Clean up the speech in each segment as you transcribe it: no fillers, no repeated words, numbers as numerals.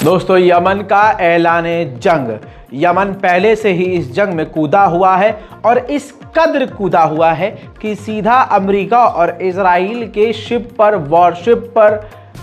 दोस्तों, यमन का ऐलान जंग। यमन पहले से ही इस जंग में कूदा हुआ है और इस कद्र कूदा हुआ है कि सीधा अमेरिका और इजराइल के शिप पर, वॉरशिप पर,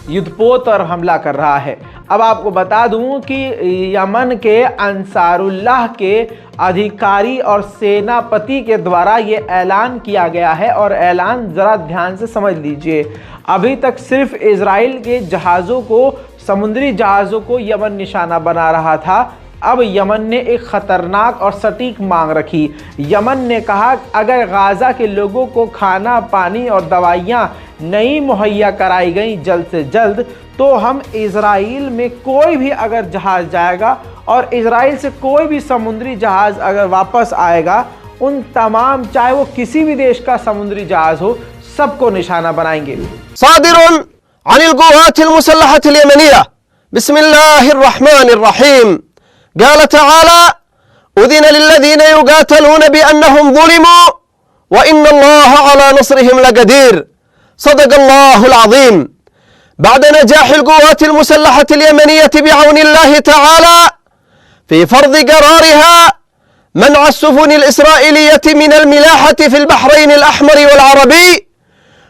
युद्धपोत पर हमला कर रहा है। अब आपको बता दूं कि यमन के अंसारुल्लाह के अधिकारी और सेनापति के द्वारा ये ऐलान किया गया है। और ऐलान ज़रा ध्यान से समझ लीजिए। अभी तक सिर्फ इजराइल के जहाज़ों को, समुद्री जहाज़ों को यमन निशाना बना रहा था। अब यमन ने एक ख़तरनाक और सटीक मांग रखी। यमन ने कहा अगर गाज़ा के लोगों को खाना, पानी और दवाइयाँ नहीं मुहैया कराई गई जल्द से जल्द, तो हम इजराइल में कोई भी अगर जहाज़ जाएगा और इजराइल से कोई भी समुद्री जहाज़ अगर वापस आएगा, उन तमाम, चाहे वो किसी भी देश का समुद्री जहाज़ हो, सबको निशाना बनाएंगे। सादिरुन अनिल क़ुव्वातिल मुसल्लहतिल यमनिया बिस्मिल्लाहिर रहमानिर रहीम क़ाल तआला उज़िना लिल्लज़ीना युक़ातलूना बिअन्नहुम ज़ुलिमू व इन्नल्लाहा अला नस्रिहिम लक़दीर सदक़ल्लाहुल अज़ीम। बाद नजाहिल क़ुव्वातिल मुसल्लहतिल यमनिय्यति बिअौनिल्लाहि तआला फ़ी फ़र्ज़ि क़रारिहा मनअ अस्सुफ़ुनिल इस्राईलिय्यति मिनल मिलाहति फ़िल बहरैनिल अहमर वल अरबी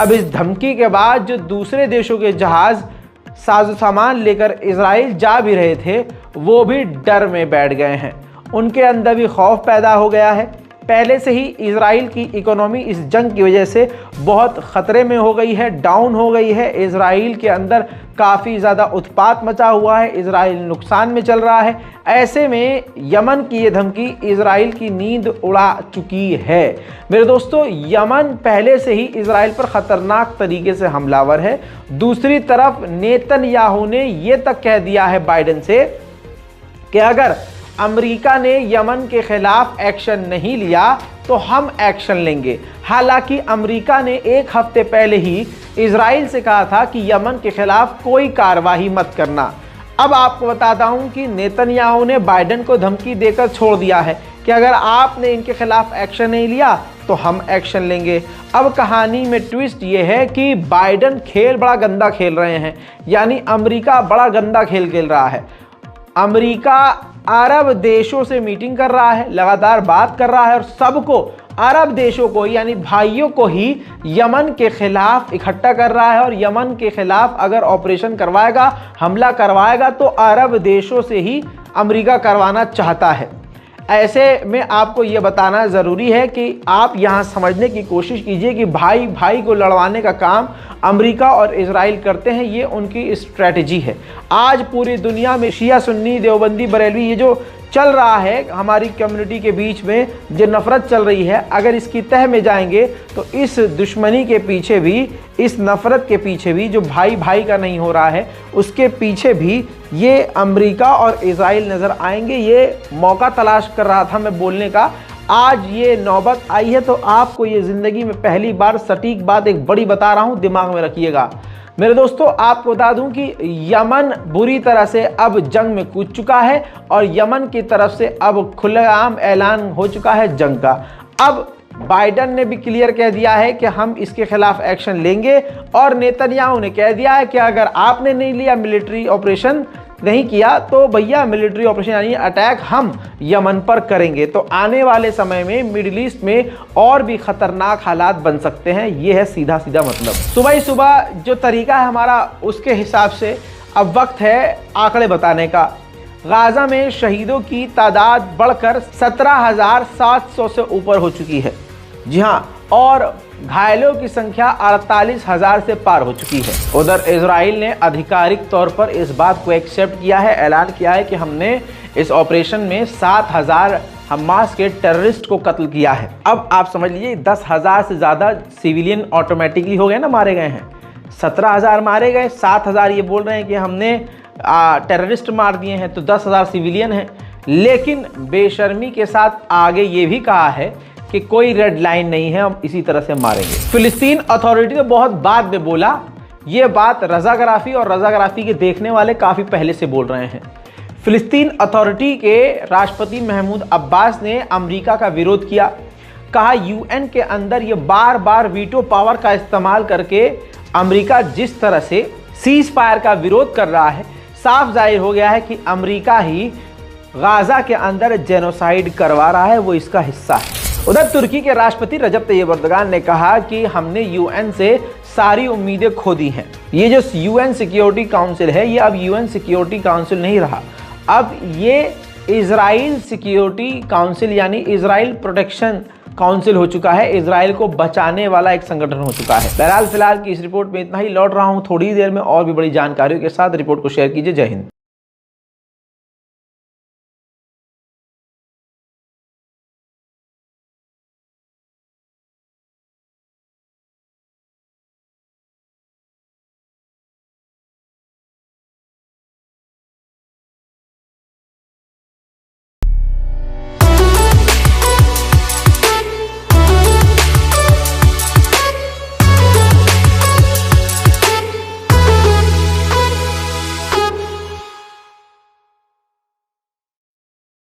अब इस धमकी के बाद जो दूसरे देशों के जहाज़ साजो सामान लेकर इजराइल जा भी रहे थे, वो भी डर में बैठ गए हैं। उनके अंदर भी खौफ पैदा हो गया है। पहले से ही इजराइल की इकोनॉमी इस जंग की वजह से बहुत ख़तरे में हो गई है, डाउन हो गई है। इजराइल के अंदर काफ़ी ज़्यादा उत्पात मचा हुआ है, इजराइल नुकसान में चल रहा है। ऐसे में यमन की ये धमकी इजराइल की नींद उड़ा चुकी है। मेरे दोस्तों, यमन पहले से ही इजराइल पर ख़तरनाक तरीके से हमलावर है। दूसरी तरफ नेतन्याहू ने ये तक कह दिया है बाइडेन से कि अगर अमेरिका ने यमन के खिलाफ एक्शन नहीं लिया तो हम एक्शन लेंगे। हालांकि अमेरिका ने एक हफ्ते पहले ही इजराइल से कहा था कि यमन के खिलाफ कोई कार्रवाई मत करना। अब आपको बताता हूं कि नेतन्याहू ने बाइडेन को धमकी देकर छोड़ दिया है कि अगर आपने इनके खिलाफ एक्शन नहीं लिया तो हम एक्शन लेंगे। अब कहानी में ट्विस्ट ये है कि बाइडेन खेल बड़ा गंदा खेल रहे हैं, यानी अमेरिका बड़ा गंदा खेल खेल रहा है। अमेरिका अरब देशों से मीटिंग कर रहा है, लगातार बात कर रहा है और सबको, अरब देशों को यानी भाइयों को ही यमन के खिलाफ इकट्ठा कर रहा है। और यमन के खिलाफ अगर ऑपरेशन करवाएगा, हमला करवाएगा, तो अरब देशों से ही अमेरिका करवाना चाहता है। ऐसे में आपको ये बताना ज़रूरी है कि आप यहाँ समझने की कोशिश कीजिए कि भाई भाई को लड़वाने का काम अमेरिका और इजराइल करते हैं। ये उनकी स्ट्रेटजी है। आज पूरी दुनिया में शिया, सुन्नी, देवबंदी, बरेलवी, ये जो चल रहा है हमारी कम्युनिटी के बीच में, जो नफ़रत चल रही है, अगर इसकी तह में जाएंगे तो इस दुश्मनी के पीछे भी, इस नफ़रत के पीछे भी, जो भाई भाई का नहीं हो रहा है, उसके पीछे भी ये अमेरिका और इजराइल नज़र आएंगे। ये मौका तलाश कर रहा था मैं बोलने का, आज ये नौबत आई है। तो आपको ये ज़िंदगी में पहली बार सटीक बात एक बड़ी बता रहा हूँ, दिमाग में रखिएगा। मेरे दोस्तों, आपको बता दूं कि यमन बुरी तरह से अब जंग में कूद चुका है और यमन की तरफ से अब खुलेआम ऐलान हो चुका है जंग का। अब बाइडेन ने भी क्लियर कह दिया है कि हम इसके खिलाफ एक्शन लेंगे और नेतन्याहू ने कह दिया है कि अगर आपने नहीं लिया, मिलिट्री ऑपरेशन नहीं किया, तो भैया मिलिट्री ऑपरेशन यानी अटैक हम यमन पर करेंगे। तो आने वाले समय में मिडिल ईस्ट में और भी ख़तरनाक हालात बन सकते हैं। ये है सीधा सीधा मतलब। सुबह ही सुबह जो तरीका है हमारा, उसके हिसाब से अब वक्त है आंकड़े बताने का। गाज़ा में शहीदों की तादाद बढ़कर 17,700 से ऊपर हो चुकी है। जी हाँ, और घायलों की संख्या 48,000 से पार हो चुकी है। उधर इजराइल ने आधिकारिक तौर पर इस बात को एक्सेप्ट किया है, ऐलान किया है कि हमने इस ऑपरेशन में 7,000 हमास के टेररिस्ट को कत्ल किया है। अब आप समझ लीजिए 10,000 से ज़्यादा सिविलियन ऑटोमेटिकली हो गए ना, मारे गए हैं। 17,000 मारे गए, 7,000 ये बोल रहे हैं कि हमने टेररिस्ट मार दिए हैं, तो 10,000 सिविलियन हैं। लेकिन बेशर्मी के साथ आगे ये भी कहा है कि कोई रेड लाइन नहीं है, हम इसी तरह से मारेंगे। फिलिस्तीन अथॉरिटी ने बहुत बाद में बोला, ये बात रज़ाग्राफ़ी और रज़ाग्राफ़ी के देखने वाले काफ़ी पहले से बोल रहे हैं। फिलिस्तीन अथॉरिटी के राष्ट्रपति महमूद अब्बास ने अमेरिका का विरोध किया। कहा यूएन के अंदर ये बार बार वीटो पावर का इस्तेमाल करके अमेरिका जिस तरह से सीज फायर का विरोध कर रहा है, साफ जाहिर हो गया है कि अमेरिका ही गाजा के अंदर जेनोसाइड करवा रहा है, वो इसका हिस्सा है। उधर तुर्की के राष्ट्रपति रजब तैयब एर्दोगान ने कहा कि हमने यूएन से सारी उम्मीदें खो दी हैं। ये जो यूएन सिक्योरिटी काउंसिल है, ये अब यूएन सिक्योरिटी काउंसिल नहीं रहा, अब ये इजराइल सिक्योरिटी काउंसिल यानी इजराइल प्रोटेक्शन काउंसिल हो चुका है। इजराइल को बचाने वाला एक संगठन हो चुका है। बहरहाल फिलहाल की इस रिपोर्ट में इतना ही। लौट रहा हूं थोड़ी देर में और भी बड़ी जानकारियों के साथ। रिपोर्ट को शेयर कीजिए। जय हिंद।